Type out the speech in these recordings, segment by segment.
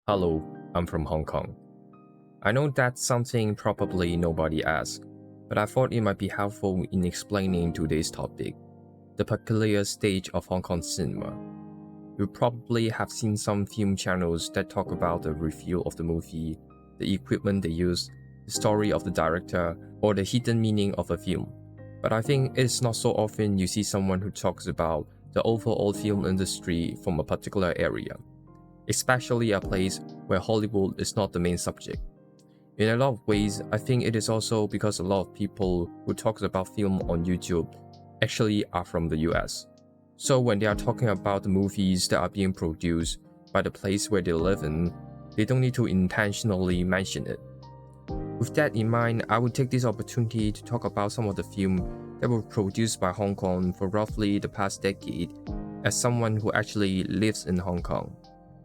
Hello, I'm from Hong Kong. I know that's something probably nobody asks, but I thought it might be helpful in explaining today's topic, the peculiar stage of Hong Kong cinema. You probably have seen some film channels that talk about the review of the movie, the equipment they use, the story of the director, or the hidden meaning of a film. But I think it's not so often you see someone who talks about the overall film industry from a particular area, especially a place where Hollywood is not the main subject. In a lot of ways, I think it is also because a lot of people who talk about film on YouTube actually are from the US. So when they are talking about the movies that are being produced by the place where they live in, they don't need to intentionally mention it. With that in mind, I would take this opportunity to talk about some of the films that were produced by Hong Kong for roughly the past decade as someone who actually lives in Hong Kong.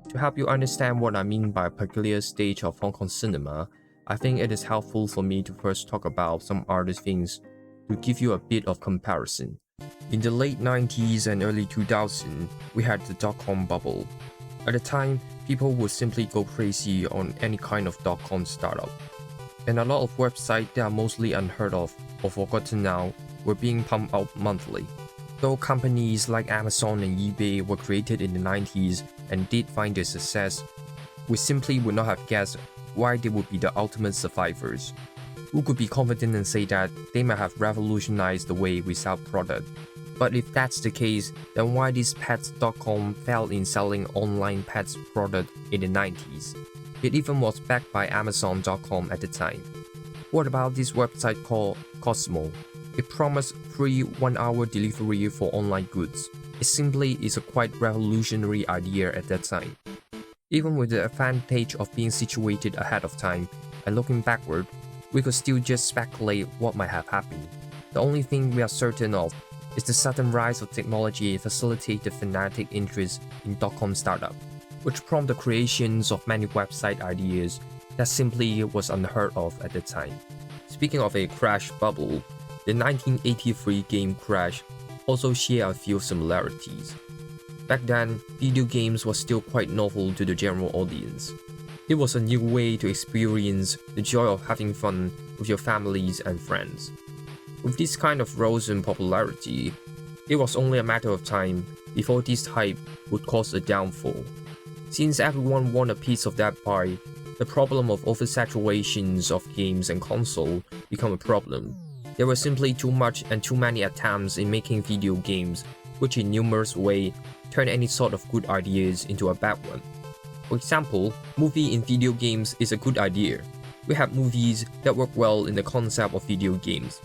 To help you understand what I mean by a peculiar stage of Hong Kong cinema, I think it is helpful for me to first talk about some other things to give you a bit of comparison. In the late 90s and early 2000s, we had the dot-com bubble. At the time, people would simply go crazy on any kind of dot-com startup. And a lot of websites that are mostly unheard of or forgotten now were being pumped out monthly. Though companies like Amazon and eBay were created in the 90s and did find their success, we simply would not have guessed why they would be the ultimate survivors. Who could be confident and say that they might have revolutionized the way we sell products? But if that's the case, then why did pets.com fail in selling online pets products in the 90s? It even was backed by Amazon.com at the time. What about this website called Cosmo? It promised free 1-hour delivery for online goods. It simply is a quite revolutionary idea at that time. Even with the advantage of being situated ahead of time and looking backward, we could still just speculate what might have happened. The only thing we are certain of is the sudden rise of technology facilitated fanatic interest in dot-com startup, which prompted the creations of many website ideas that simply was unheard of at the time. Speaking of a crash bubble, the 1983 game Crash also share a few similarities. Back then, video games were still quite novel to the general audience. It was a new way to experience the joy of having fun with your families and friends. With this kind of rise in popularity, it was only a matter of time before this hype would cause a downfall. Since everyone wanted a piece of that pie, the problem of oversaturations of games and console became a problem. There were simply too much and too many attempts in making video games, which in numerous ways turned any sort of good ideas into a bad one. For example, movie in video games is a good idea. We have movies that work well in the concept of video games.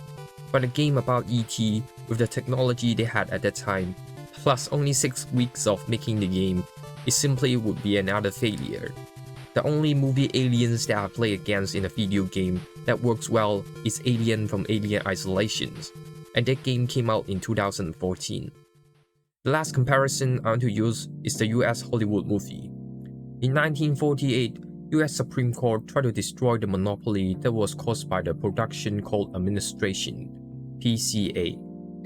But a game about E.T. with the technology they had at that time, plus only 6 weeks of making the game, it simply would be another failure. The only movie aliens that I play against in a video game that works well is Alien from Alien Isolations, and that game came out in 2014. The last comparison I want to use is the US Hollywood movie. In 1948, US Supreme Court tried to destroy the monopoly that was caused by the production called Administration, PCA,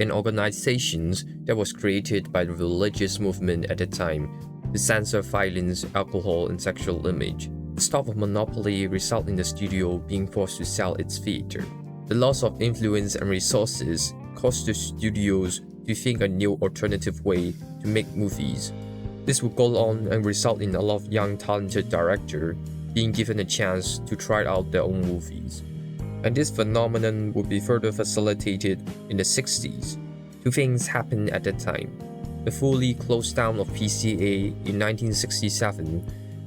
an organization that was created by the religious movement at the time to censor violence, alcohol, and sexual image. The stop of monopoly resulted in the studio being forced to sell its theater. The loss of influence and resources caused the studios to think a new alternative way to make movies. This would go on and result in a lot of young talented directors being given a chance to try out their own movies. And this phenomenon would be further facilitated in the 60s. Two things happened at that time: the fully closed down of PCA in 1967,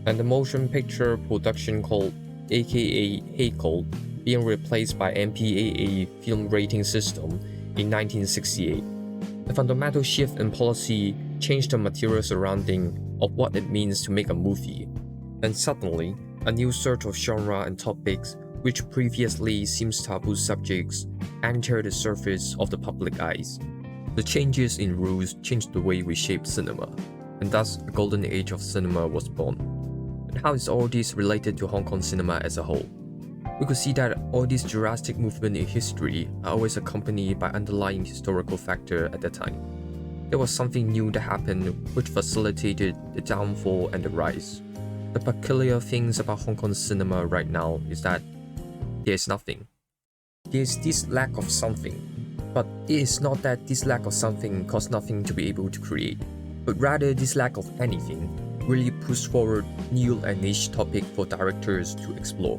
and the motion picture production code, aka Hate Code, being replaced by MPAA film rating system in 1968. The fundamental shift in policy changed the material surrounding of what it means to make a movie, and suddenly, a new sort of genre and topics which previously seems taboo subjects enter the surface of the public eyes. The changes in rules changed the way we shape cinema, and thus a golden age of cinema was born. And how is all this related to Hong Kong cinema as a whole? We could see that all these drastic movements in history are always accompanied by underlying historical factor at that time. There was something new that happened which facilitated the downfall and the rise. The peculiar things about Hong Kong cinema right now is that there's nothing. There's this lack of something, but it is not that this lack of something caused nothing to be able to create, but rather this lack of anything really pushed forward new and niche topic for directors to explore.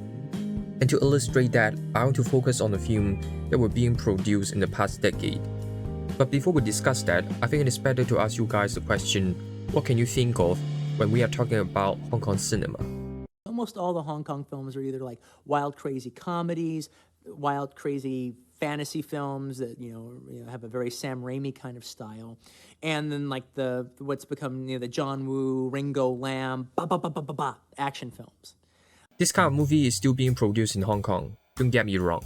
And to illustrate that, I want to focus on the film that were being produced in the past decade. But before we discuss that, I think it is better to ask you guys the question, what can you think of when we are talking about Hong Kong cinema? Almost all the Hong Kong films are either like wild, crazy comedies, wild, crazy fantasy films that have a very Sam Raimi kind of style, and then like what's become the John Woo, Ringo Lam, action films. This kind of movie is still being produced in Hong Kong, don't get me wrong.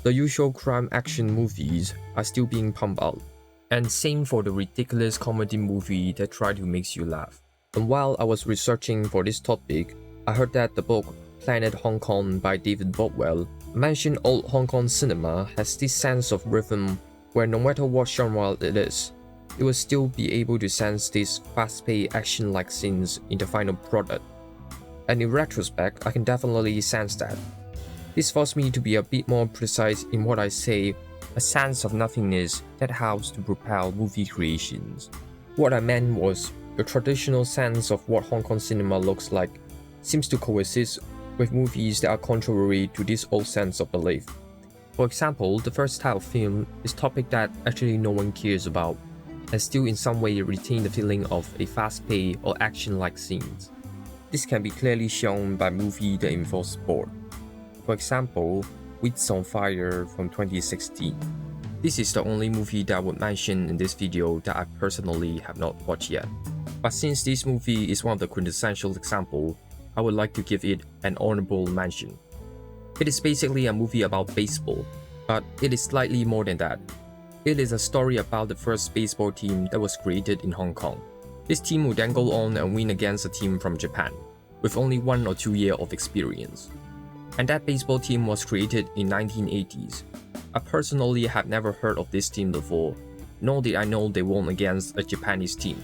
The usual crime action movies are still being pumped out, and same for the ridiculous comedy movie that try to make you laugh. And while I was researching for this topic, I heard that the book Planet Hong Kong by David Boswell mentioned old Hong Kong cinema has this sense of rhythm where no matter what genre it is, it will still be able to sense these fast-paced action-like scenes in the final product. And in retrospect, I can definitely sense that. This forced me to be a bit more precise in what I say, a sense of nothingness that helps to propel movie creations. What I meant was, the traditional sense of what Hong Kong cinema looks like seems to coexist with movies that are contrary to this old sense of belief. For example, the first type of film is topic that actually no one cares about, and still in some way retain the feeling of a fast-paced or action-like scenes. This can be clearly shown by movies that involve sport. For example, Wits on Fire from 2016. This is the only movie that I would mention in this video that I personally have not watched yet. But since this movie is one of the quintessential examples, I would like to give it an honorable mention. It is basically a movie about baseball, but it is slightly more than that. It is a story about the first baseball team that was created in Hong Kong. This team will then go on and win against a team from Japan, with only 1 or 2 years of experience. And that baseball team was created in 1980s. I personally have never heard of this team before, nor did I know they won against a Japanese team.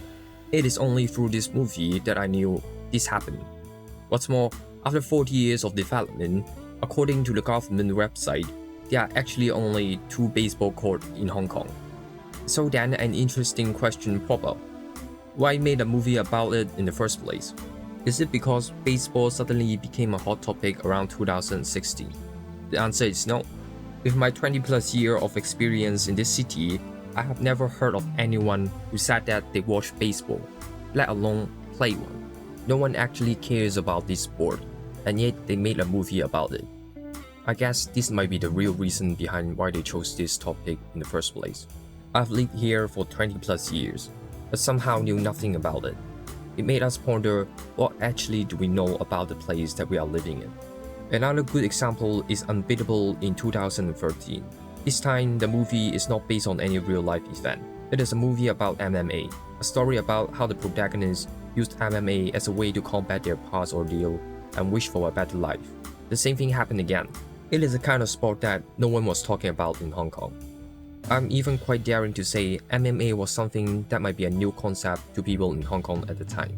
It is only through this movie that I knew this happened. What's more, after 40 years of development, according to the government website, there are actually only 2 baseball courts in Hong Kong. So then an interesting question popped up. Why made a movie about it in the first place? Is it because baseball suddenly became a hot topic around 2016? The answer is no. With my 20 plus years of experience in this city, I have never heard of anyone who said that they watch baseball, let alone play one. No one actually cares about this sport, and yet they made a movie about it. I guess this might be the real reason behind why they chose this topic in the first place. I've lived here for 20 plus years, but somehow knew nothing about it. It made us ponder, what actually do we know about the place that we are living in? Another good example is Unbeatable in 2013. This time, the movie is not based on any real-life event. It is a movie about MMA, a story about how the protagonist used MMA as a way to combat their past ordeal and wish for a better life. The same thing happened again. It is a kind of sport that no one was talking about in Hong Kong. I'm even quite daring to say MMA was something that might be a new concept to people in Hong Kong at the time.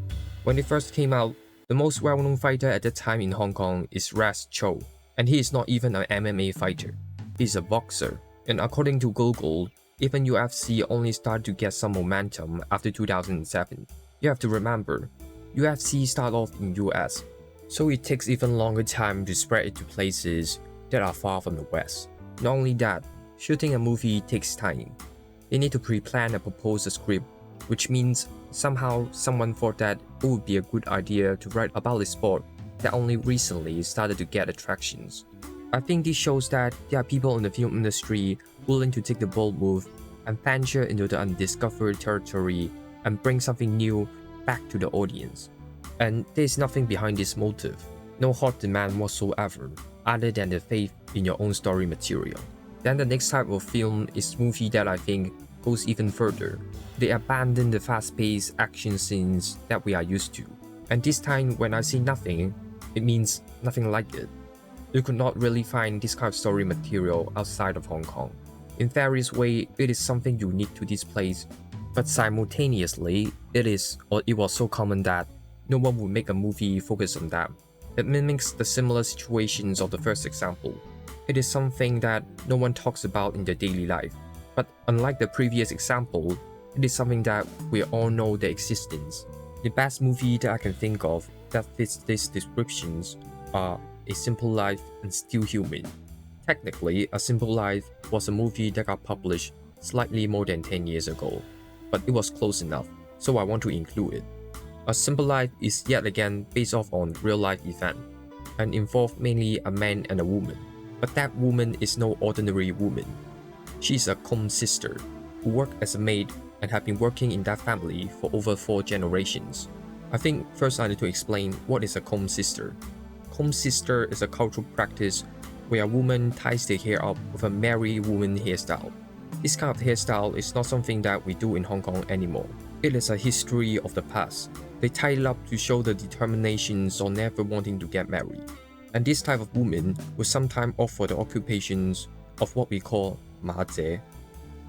When it first came out, the most well-known fighter at the time in Hong Kong is Ras Cho, and he is not even an MMA fighter. He's a boxer, and according to Google, even UFC only started to get some momentum after 2007. You have to remember, UFC started off in US, so it takes even longer time to spread it to places that are far from the West. Not only that, shooting a movie takes time. They need to pre-plan and propose a script, which means somehow someone thought that it would be a good idea to write about a sport that only recently started to get attractions. I think this shows that there are people in the film industry willing to take the bold move and venture into the undiscovered territory and bring something new back to the audience. And there's nothing behind this motive, no hot demand whatsoever, other than the faith in your own story material. Then the next type of film is movie that I think goes even further. They abandon the fast-paced action scenes that we are used to. And this time when I say nothing, it means nothing like it. You could not really find this kind of story material outside of Hong Kong. In various ways, it is something unique to this place, but simultaneously, it was so common that no one would make a movie focused on that. It mimics the similar situations of the first example. It is something that no one talks about in their daily life. But unlike the previous example, it is something that we all know their existence. The best movie that I can think of that fits these descriptions are A Simple Life and Still Human. Technically, A Simple Life was a movie that got published slightly more than 10 years ago, but it was close enough, so I want to include it. A Simple Life is yet again based off on real-life event and involved mainly a man and a woman. But that woman is no ordinary woman. She is a Combe sister who worked as a maid and have been working in that family for over 4 generations. I think first I need to explain what is a Combe sister. Combe sister is a cultural practice where a woman ties their hair up with a merry woman hairstyle. This kind of hairstyle is not something that we do in Hong Kong anymore. It is a history of the past. They tie it up to show the determinations on never wanting to get married. And this type of woman will sometimes opt for the occupations of what we call ma jie.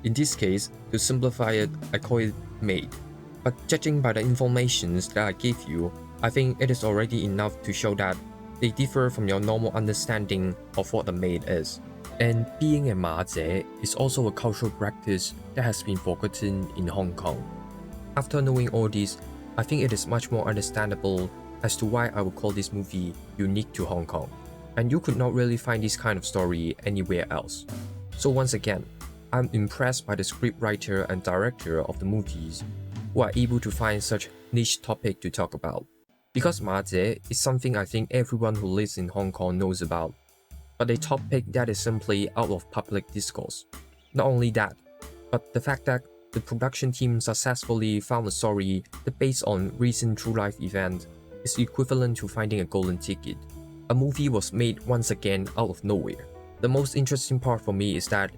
In this case, to simplify it, I call it maid. But judging by the informations that I gave you, I think it is already enough to show that they differ from your normal understanding of what a maid is. And being a ma jie is also a cultural practice that has been forgotten in Hong Kong. After knowing all this, I think it is much more understandable as to why I would call this movie unique to Hong Kong. And you could not really find this kind of story anywhere else. So once again, I'm impressed by the scriptwriter and director of the movies who are able to find such niche topic to talk about. Because ma jie is something I think everyone who lives in Hong Kong knows about, but a topic that is simply out of public discourse. Not only that, but the fact that the production team successfully found a story that based on recent true life event is equivalent to finding a golden ticket. A movie was made once again out of nowhere. The most interesting part for me is that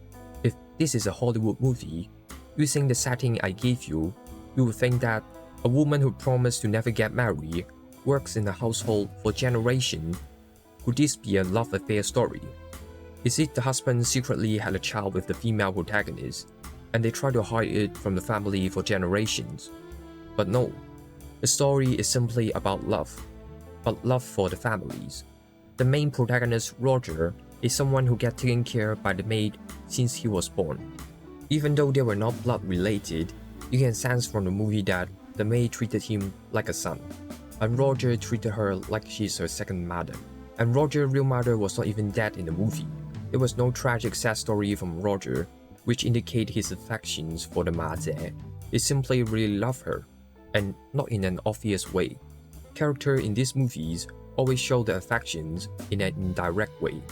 if this is a Hollywood movie, using the setting I gave you, you would think that a woman who promised to never get married works in a household for generations. Could this be a love affair story? Is it the husband secretly had a child with the female protagonist, and they try to hide it from the family for generations? But no, the story is simply about love, but love for the families. The main protagonist, Roger, is someone who gets taken care by the maid since he was born. Even though they were not blood related, you can sense from the movie that the maid treated him like a son, and Roger treated her like she's her second mother. And Roger's real mother was not even dead in the movie. There was no tragic sad story from Roger, which indicate his affections for the ma jie. He simply really loved her, and not in an obvious way. Characters in these movies always show their affections in an indirect way.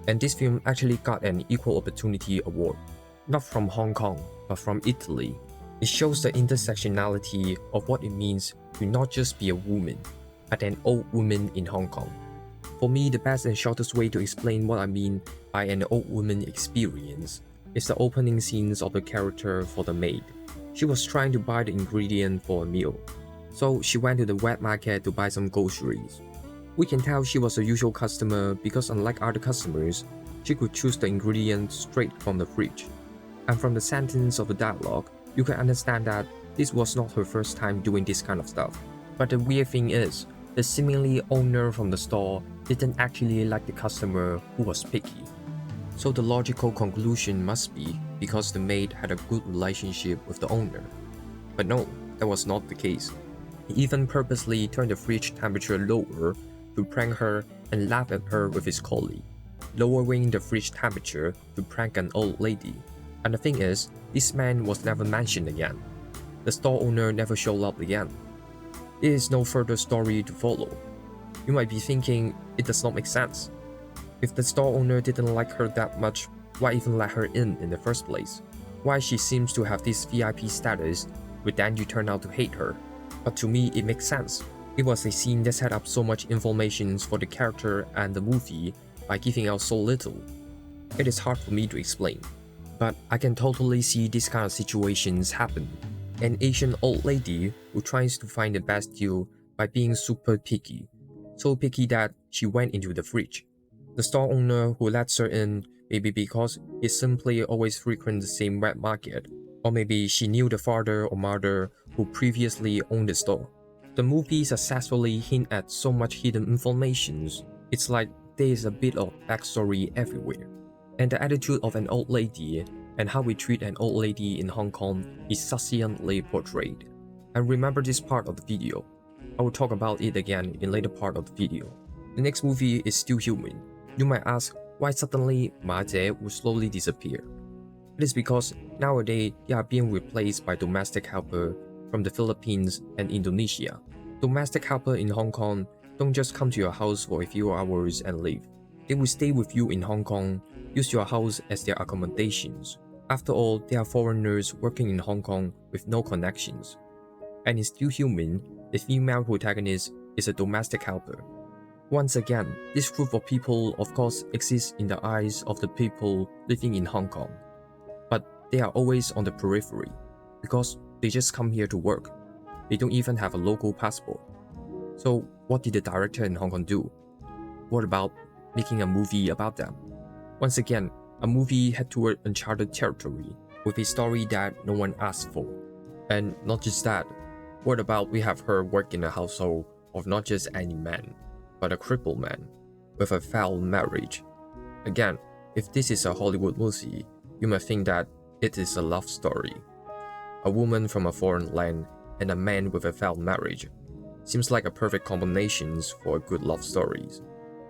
And this film actually got an Equal Opportunity Award, not from Hong Kong, but from Italy. It shows the intersectionality of what it means to not just be a woman, but an old woman in Hong Kong. For me, the best and shortest way to explain what I mean by an old woman experience is the opening scenes of the character for the maid. She was trying to buy the ingredient for a meal, so she went to the wet market to buy some groceries. We can tell she was a usual customer because unlike other customers, she could choose the ingredients straight from the fridge. And from the sentence of the dialogue, you can understand that this was not her first time doing this kind of stuff. But the weird thing is, the seemingly owner from the store didn't actually like the customer who was picky. So the logical conclusion must be because the maid had a good relationship with the owner. But no, that was not the case. He even purposely turned the fridge temperature lower to prank her and laugh at her with his colleague, lowering the fridge temperature to prank an old lady. And the thing is, this man was never mentioned again. The store owner never showed up again. There is no further story to follow. You might be thinking it does not make sense. If the store owner didn't like her that much, why even let her in the first place? Why she seems to have this VIP status, but then you turn out to hate her? But to me, it makes sense. It was a scene that set up so much information for the character and the movie by giving out so little. It is hard for me to explain, but I can totally see these kind of situations happen. An Asian old lady who tries to find the best deal by being super picky. So picky that she went into the fridge. The store owner who lets her in maybe because he simply always frequent the same wet market, or maybe she knew the father or mother who previously owned the store. The movie successfully hint at so much hidden information. It's like there is a bit of backstory everywhere. And the attitude of an old lady and how we treat an old lady in Hong Kong is succinctly portrayed. And remember this part of the video. I will talk about it again in later part of the video. The next movie is Still Human. You might ask why suddenly Ma Jie would slowly disappear. It is because nowadays they are being replaced by domestic helper from the Philippines and Indonesia. Domestic helper in Hong Kong don't just come to your house for a few hours and leave. They will stay with you in Hong Kong, use your house as their accommodations. After all, they are foreigners working in Hong Kong with no connections. And in Still Human, the female protagonist is a domestic helper. Once again, this group of people of course exists in the eyes of the people living in Hong Kong. But they are always on the periphery, because they just come here to work. They don't even have a local passport. So what did the director in Hong Kong do? What about making a movie about them? Once again, a movie head toward uncharted territory with a story that no one asked for. And not just that, what about we have her work in a household of not just any man, but a crippled man with a failed marriage? Again, if this is a Hollywood movie, you might think that it is a love story. A woman from a foreign land and a man with a failed marriage seems like a perfect combination for good love stories.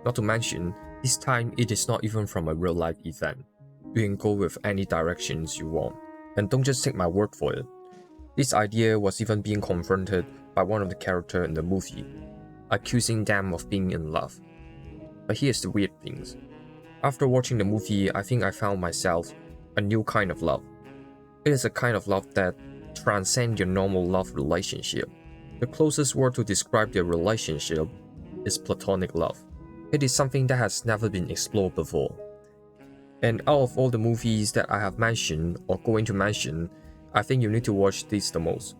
Not to mention, this time it is not even from a real life event. You can go with any directions you want, and don't just take my word for it. This idea was even being confronted by one of the characters in the movie, accusing them of being in love. But here's the weird things. After watching the movie, I think I found myself a new kind of love. It is a kind of love that transcends your normal love relationship. The closest word to describe their relationship is platonic love. It is something that has never been explored before. And out of all the movies that I have mentioned or going to mention, I think you need to watch this the most.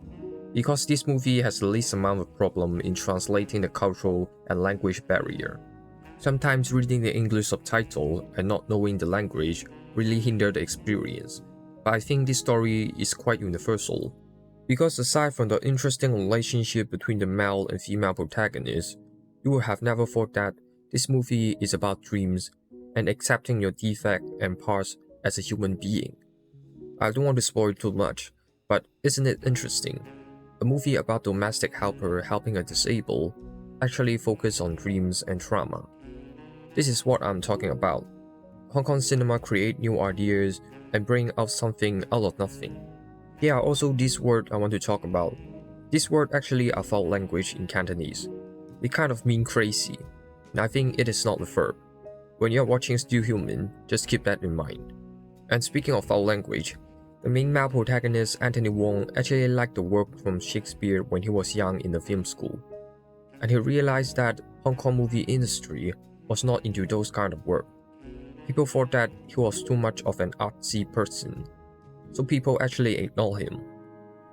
Because this movie has the least amount of problem in translating the cultural and language barrier. Sometimes reading the English subtitle and not knowing the language really hinder the experience. But I think this story is quite universal. Because aside from the interesting relationship between the male and female protagonists, you would have never thought that this movie is about dreams and accepting your defect and parts as a human being. I don't want to spoil too much, but isn't it interesting? A movie about domestic helper helping a disabled actually focus on dreams and trauma. This is what I'm talking about. Hong Kong cinema create new ideas and bring out something out of nothing. There are also this word I want to talk about. This word actually a foul language in Cantonese. It kind of mean crazy, and I think it is not a verb. When you're watching Still Human, just keep that in mind. And speaking of foul language, the main male protagonist Anthony Wong actually liked the work from Shakespeare when he was young in the film school. And he realized that Hong Kong movie industry was not into those kind of work. People thought that he was too much of an artsy person, so people actually ignored him.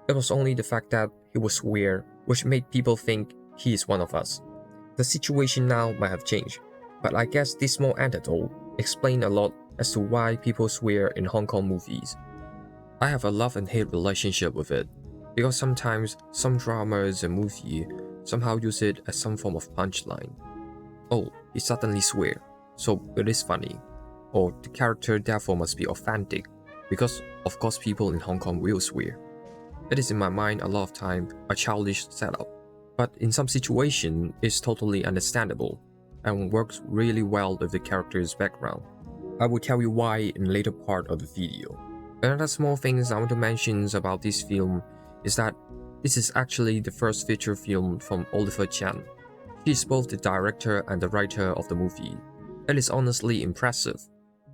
It was only the fact that he would swear which made people think he is one of us. The situation now might have changed, but I guess this small anecdote explains a lot as to why people swear in Hong Kong movies. I have a love and hate relationship with it, because sometimes some dramas and movies somehow use it as some form of punchline. Oh, he suddenly swear, so it is funny. Or the character therefore must be authentic, because of course people in Hong Kong will swear. It is in my mind a lot of time a childish setup, but in some situation it's totally understandable and works really well with the character's background. I will tell you why in later part of the video. Another small things I want to mention about this film is that this is actually the first feature film from Oliver Chan. He is both the director and the writer of the movie. It is honestly impressive.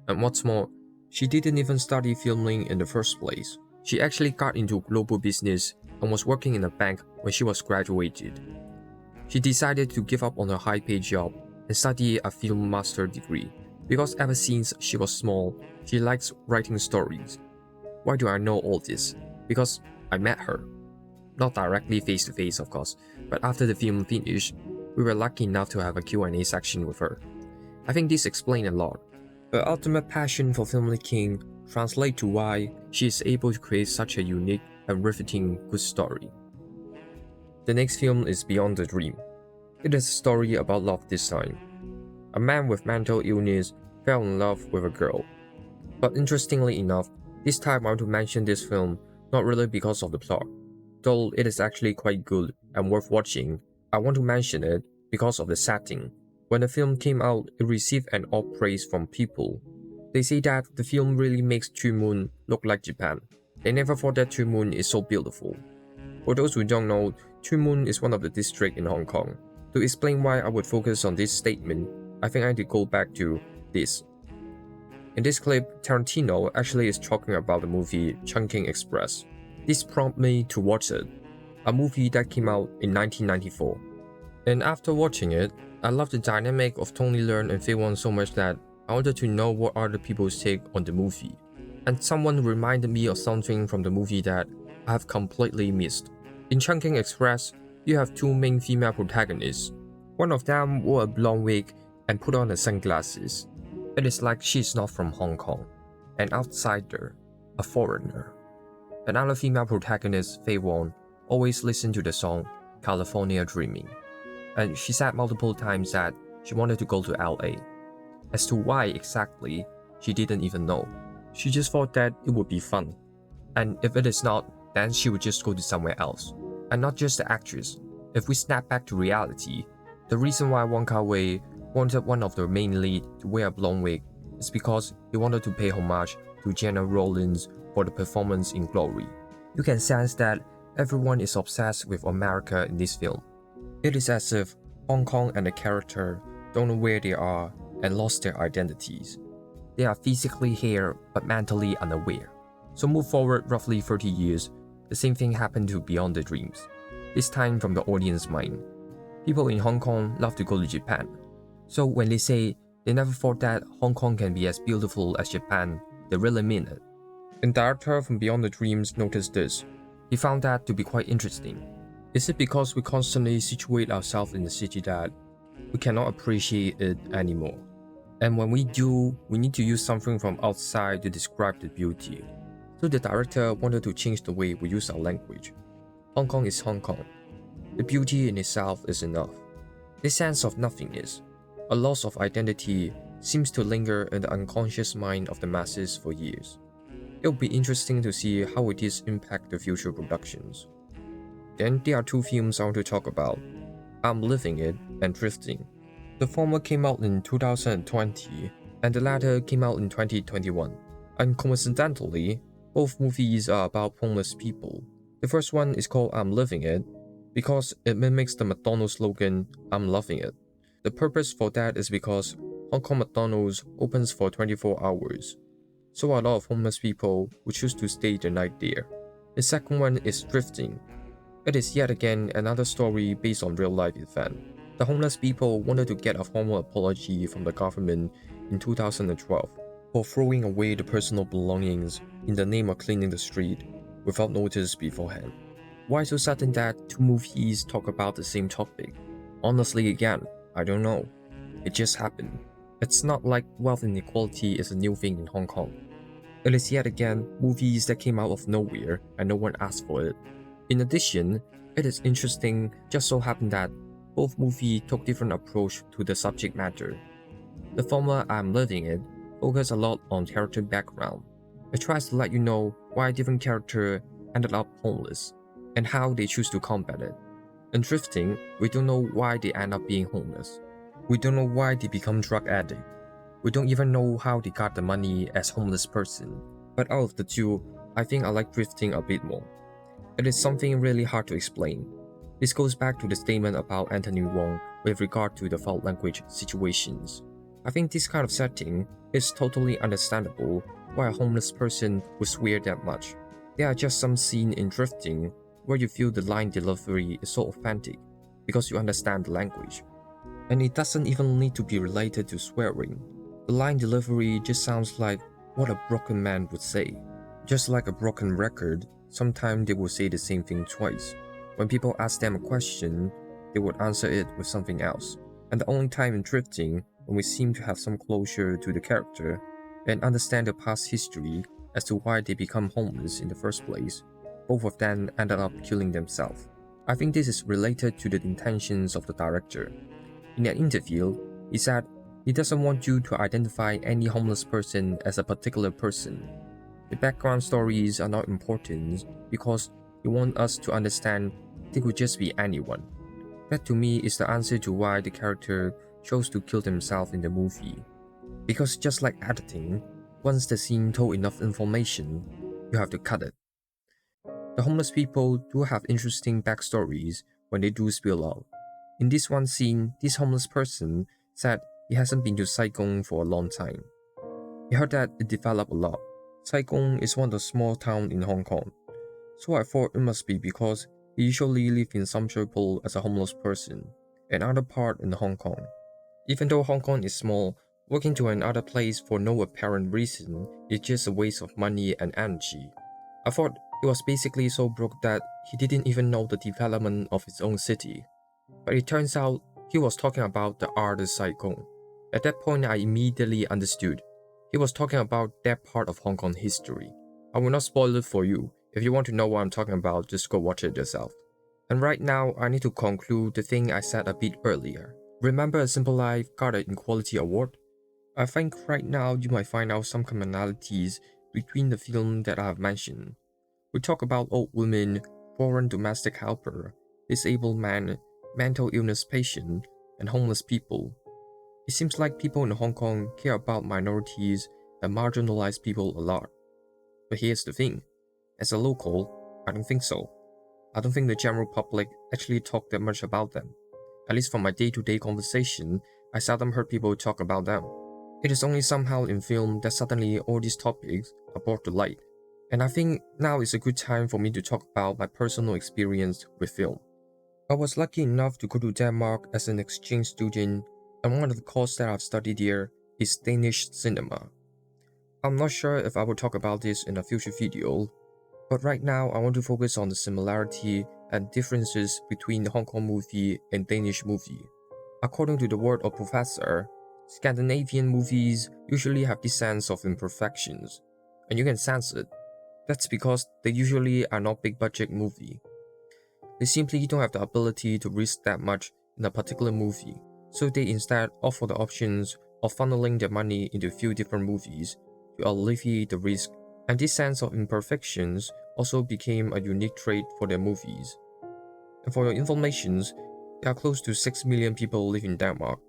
And what's more, she didn't even study filming in the first place. She actually got into global business and was working in a bank when she was graduated. She decided to give up on her high-paid job and study a film master degree because ever since she was small, she likes writing stories. Why do I know all this? Because I met her. Not directly face-to-face of course, but after the film finished, we were lucky enough to have a Q&A section with her. I think this explains a lot. Her ultimate passion for filmmaking translates to why she is able to create such a unique and riveting good story. The next film is Beyond the Dream. It is a story about love this time. A man with mental illness fell in love with a girl. But interestingly enough, this time I want to mention this film not really because of the plot. Though it is actually quite good and worth watching, I want to mention it because of the setting. When the film came out, it received an all praise from people. They say that the film really makes Chumun look like Japan. They never thought that Chumun is so beautiful. For those who don't know, Chumun is one of the districts in Hong Kong. To explain why I would focus on this statement, I think I need to go back to this. In this clip, Tarantino actually is talking about the movie Chungking Express. This prompted me to watch it, a movie that came out in 1994. And after watching it, I loved the dynamic of Tony Leung and Fei Wong so much that I wanted to know what other people's take on the movie. And someone reminded me of something from the movie that I have completely missed. In Chungking Express, you have two main female protagonists. One of them wore a blonde wig and put on the sunglasses. It is like she's not from Hong Kong, an outsider, a foreigner. Another female protagonist, Fei Wong, always listened to the song California Dreaming, and she said multiple times that she wanted to go to LA. As to why exactly, she didn't even know. She just thought that it would be fun, and if it is not, then she would just go to somewhere else. And not just the actress. If we snap back to reality, the reason why Wong Kar-wai wanted one of the main lead to wear a blonde wig is because he wanted to pay homage to Jenna Rollins for the performance in Glory. You can sense that everyone is obsessed with America in this film. It is as if Hong Kong and the character don't know where they are and lost their identities. They are physically here but mentally unaware. So move forward roughly 30 years, the same thing happened to Beyond the Dreams. This time from the audience mind. People in Hong Kong love to go to Japan. So when they say they never thought that Hong Kong can be as beautiful as Japan, they really mean it. And director from Beyond the Dreams noticed this. He found that to be quite interesting. Is it because we constantly situate ourselves in the city that we cannot appreciate it anymore? And when we do, we need to use something from outside to describe the beauty. So the director wanted to change the way we use our language. Hong Kong is Hong Kong. The beauty in itself is enough. This sense of nothingness, a loss of identity, seems to linger in the unconscious mind of the masses for years. It will be interesting to see how it is impact the future productions. Then there are two films I want to talk about, I'm Living It and Drifting. The former came out in 2020 and the latter came out in 2021. And coincidentally, both movies are about homeless people. The first one is called I'm Living It because it mimics the McDonald's slogan, I'm loving it. The purpose for that is because Hong Kong McDonald's opens for 24 hours, so a lot of homeless people would choose to stay the night there. The second one is Drifting. It is yet again another story based on real-life event. The homeless people wanted to get a formal apology from the government in 2012 for throwing away the personal belongings in the name of cleaning the street without notice beforehand. Why so sudden that two movies talk about the same topic? Honestly again, I don't know. It just happened. It's not like wealth inequality is a new thing in Hong Kong. It is yet again movies that came out of nowhere and no one asked for it. In addition, it is interesting just so happened that both movies took different approach to the subject matter. The former I'm Living It focus a lot on character background. It tries to let you know why different characters ended up homeless and how they choose to combat it. In Drifting, we don't know why they end up being homeless. We don't know why they become drug addict. We don't even know how they got the money as homeless person. But out of the two, I think I like Drifting a bit more. It is something really hard to explain. This goes back to the statement about Anthony Wong with regard to the foul language situations. I think this kind of setting is totally understandable why a homeless person would swear that much. There are just some scenes in Drifting where you feel the line delivery is so authentic because you understand the language. And it doesn't even need to be related to swearing. The line delivery just sounds like what a broken man would say. Just like a broken record, sometimes they will say the same thing twice. When people ask them a question, they would answer it with something else. And the only time in Drifting when we seem to have some closure to the character and understand the past history as to why they become homeless in the first place, both of them ended up killing themselves. I think this is related to the intentions of the director. In an interview, he said he doesn't want you to identify any homeless person as a particular person. The background stories are not important because he wants us to understand they could just be anyone. That to me is the answer to why the character chose to kill himself in the movie. Because just like editing, once the scene told enough information, you have to cut it. The homeless people do have interesting backstories when they do spill out. In this one scene, this homeless person said he hasn't been to Saigon for a long time. He heard that it developed a lot. Saigon is one of the small towns in Hong Kong, so I thought it must be because he usually lived in some trouble as a homeless person, another part in Hong Kong. Even though Hong Kong is small, working to another place for no apparent reason is just a waste of money and energy. I thought he was basically so broke that he didn't even know the development of his own city. But it turns out he was talking about the artist Saigon. At that point, I immediately understood. He was talking about that part of Hong Kong history. I will not spoil it for you. If you want to know what I'm talking about, just go watch it yourself. And right now, I need to conclude the thing I said a bit earlier. Remember A Simple Life got an Equality Award? I think right now you might find out some commonalities between the film that I have mentioned. We talk about old women, foreign domestic helper, disabled man, mental illness patient, and homeless people. It seems like people in Hong Kong care about minorities and marginalized people a lot. But here's the thing. As a local, I don't think so. I don't think the general public actually talk that much about them. At least from my day-to-day conversation, I seldom heard people talk about them. It is only somehow in film that suddenly all these topics are brought to light. And I think now is a good time for me to talk about my personal experience with film. I was lucky enough to go to Denmark as an exchange student, and one of the courses that I've studied here is Danish cinema. I'm not sure if I will talk about this in a future video, but right now I want to focus on the similarity and differences between the Hong Kong movie and Danish movie. According to the word of professor, Scandinavian movies usually have this sense of imperfections, and you can sense it. That's because they usually are not big budget movie. They simply don't have the ability to risk that much in a particular movie, so they instead offer the options of funneling their money into a few different movies to alleviate the risk, and this sense of imperfections also became a unique trait for their movies. And for your informations, there are close to 6 million people live in Denmark,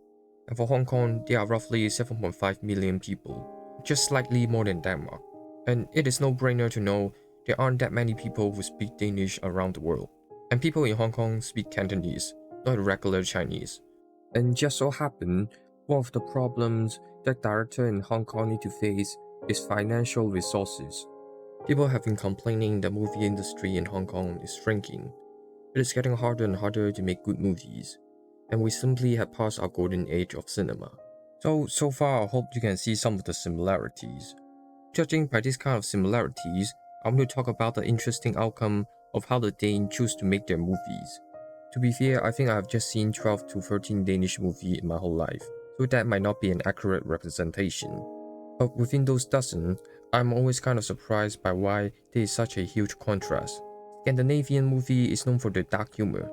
and for Hong Kong, there are roughly 7.5 million people, just slightly more than Denmark. And it is no-brainer to know there aren't that many people who speak Danish around the world. And people in Hong Kong speak Cantonese, not regular Chinese. And just so happened, one of the problems that directors in Hong Kong need to face is financial resources. People have been complaining the movie industry in Hong Kong is shrinking. It is getting harder and harder to make good movies, and we simply have passed our golden age of cinema. So far I hope you can see some of the similarities. Judging by this kind of similarities, I want to talk about the interesting outcome of how the Danes choose to make their movies. To be fair, I think I have just seen 12 to 13 Danish movies in my whole life, so that might not be an accurate representation. But within those dozen, I'm always kind of surprised by why there is such a huge contrast. Scandinavian movie is known for their dark humor.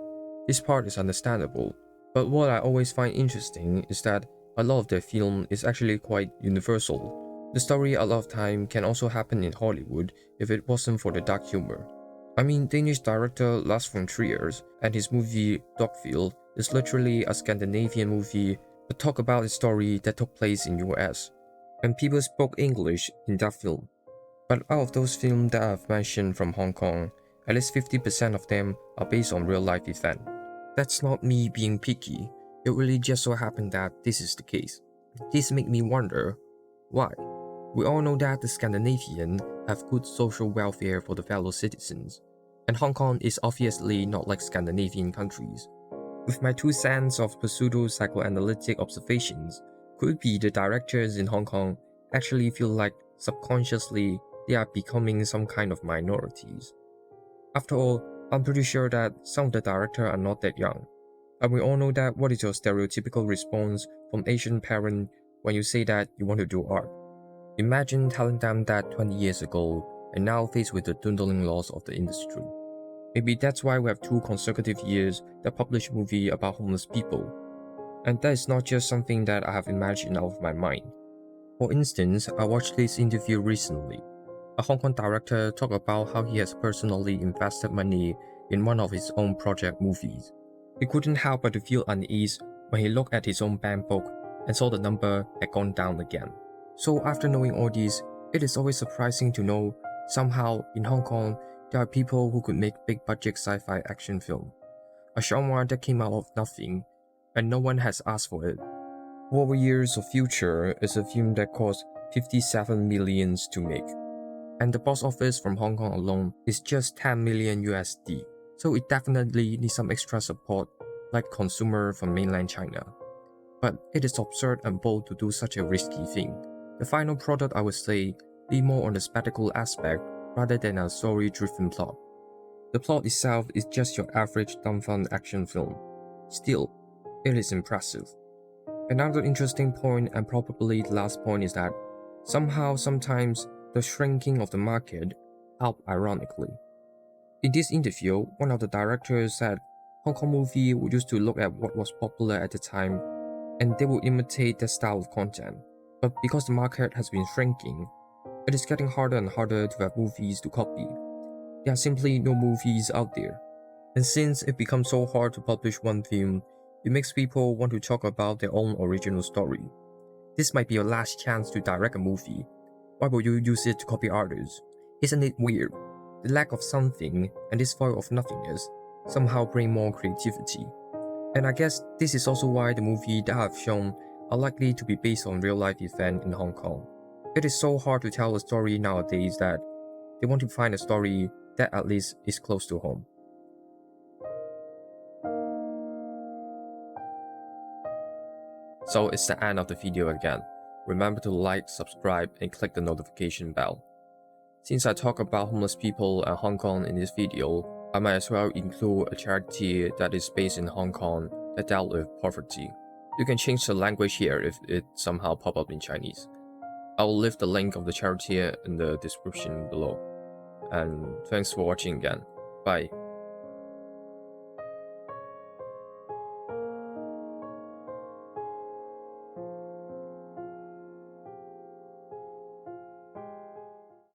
This part is understandable, but what I always find interesting is that a lot of their film is actually quite universal. The story a lot of time can also happen in Hollywood if it wasn't for the dark humor. I mean, Danish director Lars von Trier and his movie Dogville is literally a Scandinavian movie but talk about a story that took place in US, and people spoke English in that film. But out of those films that I've mentioned from Hong Kong, at least 50% of them are based on real life events. That's not me being picky, it really just so happened that this is the case. This makes me wonder, why? We all know that the Scandinavians have good social welfare for the fellow citizens, and Hong Kong is obviously not like Scandinavian countries. With my 2 cents of pseudo-psychoanalytic observations, could it be the directors in Hong Kong actually feel like subconsciously they are becoming some kind of minorities? After all, I'm pretty sure that some of the directors are not that young, and we all know that what is your stereotypical response from Asian parent when you say that you want to do art. Imagine telling them that 20 years ago and now faced with the dwindling loss of the industry. Maybe that's why we have 2 consecutive years that publish movie about homeless people. And that is not just something that I have imagined out of my mind. For instance, I watched this interview recently. A Hong Kong director talked about how he has personally invested money in one of his own project movies. He couldn't help but to feel unease when he looked at his own bank book and saw the number had gone down again. So after knowing all this, it is always surprising to know somehow in Hong Kong there are people who could make big budget sci-fi action film, a genre that came out of nothing and no one has asked for it. Warriors of Future is a film that cost 57 million to make, and the box office from Hong Kong alone is just 10 million USD, so it definitely needs some extra support like consumer from mainland China. But it is absurd and bold to do such a risky thing. The final product, I would say, be more on the spectacle aspect rather than a story-driven plot. The plot itself is just your average dumb-fun action film. Still, it is impressive. Another interesting point, and probably the last point, is that somehow sometimes the shrinking of the market helped ironically. In this interview, one of the directors said Hong Kong movie would used to look at what was popular at the time and they would imitate that style of content. But because the market has been shrinking, it is getting harder and harder to have movies to copy. There are simply no movies out there. And since it becomes so hard to publish one film, it makes people want to talk about their own original story. This might be your last chance to direct a movie. Why would you use it to copy others? Isn't it weird? The lack of something and this void of nothingness somehow bring more creativity. And I guess this is also why the movie that I've shown are likely to be based on real-life event in Hong Kong. It is so hard to tell a story nowadays that they want to find a story that at least is close to home. So it's the end of the video again. Remember to like, subscribe, and click the notification bell. Since I talk about homeless people and Hong Kong in this video, I might as well include a charity that is based in Hong Kong that dealt with poverty. You can change the language here if it somehow pop up in Chinese. I will leave the link of the charity in the description below. And thanks for watching again. Bye.